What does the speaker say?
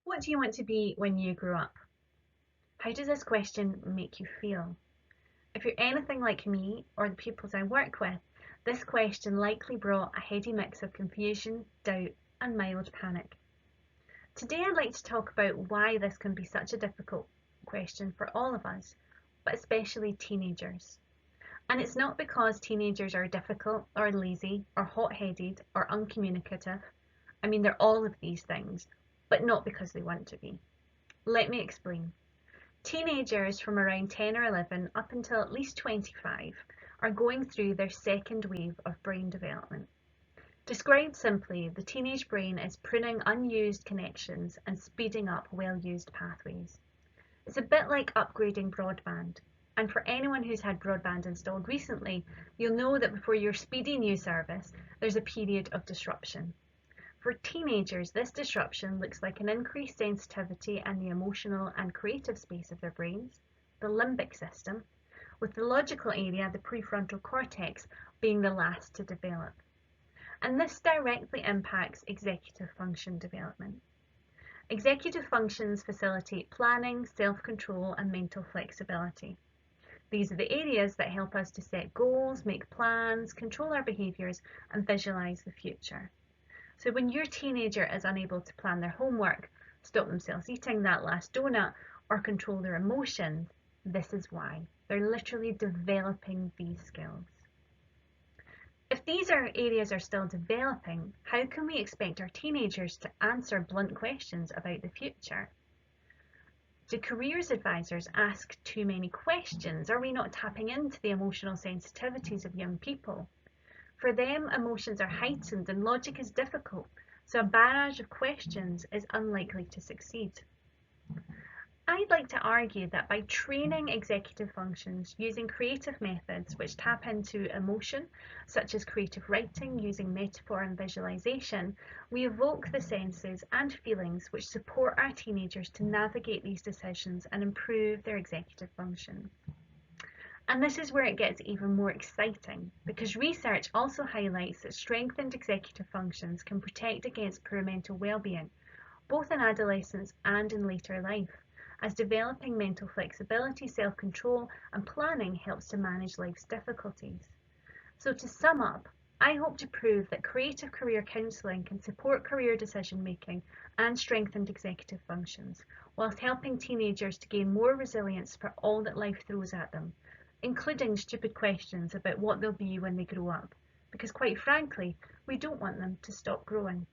What do you want to be when you grow up? How does this question make you feel? If you're anything like me or the pupils I work with, this question likely brought a heady mix of confusion, doubt, and mild panic. Today I'd like to talk about why this can be such a difficult question for all of us, but especially teenagers. And it's not because teenagers are difficult or lazy or hot-headed or uncommunicative. I mean, they're all of these things, but not because they want to be. Let me explain. Teenagers from around 10 or 11 up until at least 25 are going through their second wave of brain development. Described simply, the teenage brain is pruning unused connections and speeding up well-used pathways. It's a bit like upgrading broadband. And for anyone who's had broadband installed recently, you'll know that before your speedy new service, there's a period of disruption. For teenagers, this disruption looks like an increased sensitivity in the emotional and creative space of their brains, the limbic system, with the logical area, the prefrontal cortex, being the last to develop. And this directly impacts executive function development. Executive functions facilitate planning, self-control, and mental flexibility. These are the areas that help us to set goals, make plans, control our behaviours, and visualise the future. So when your teenager is unable to plan their homework, stop themselves eating that last donut, or control their emotions, this is why. They're literally developing these skills. If these areas are still developing, how can we expect our teenagers to answer blunt questions about the future? Do careers advisors ask too many questions? Are we not tapping into the emotional sensitivities of young people? For them, emotions are heightened and logic is difficult, so a barrage of questions is unlikely to succeed. I'd like to argue that by training executive functions using creative methods which tap into emotion, such as creative writing using metaphor and visualization, we evoke the senses and feelings which support our teenagers to navigate these decisions and improve their executive function. And this is where it gets even more exciting, because research also highlights that strengthened executive functions can protect against poor mental well-being, both in adolescence and in later life, as developing mental flexibility, self-control, and planning helps to manage life's difficulties. So to sum up, I hope to prove that creative career counselling can support career decision-making and strengthened executive functions, whilst helping teenagers to gain more resilience for all that life throws at them, including stupid questions about what they'll be when they grow up, because quite frankly, we don't want them to stop growing.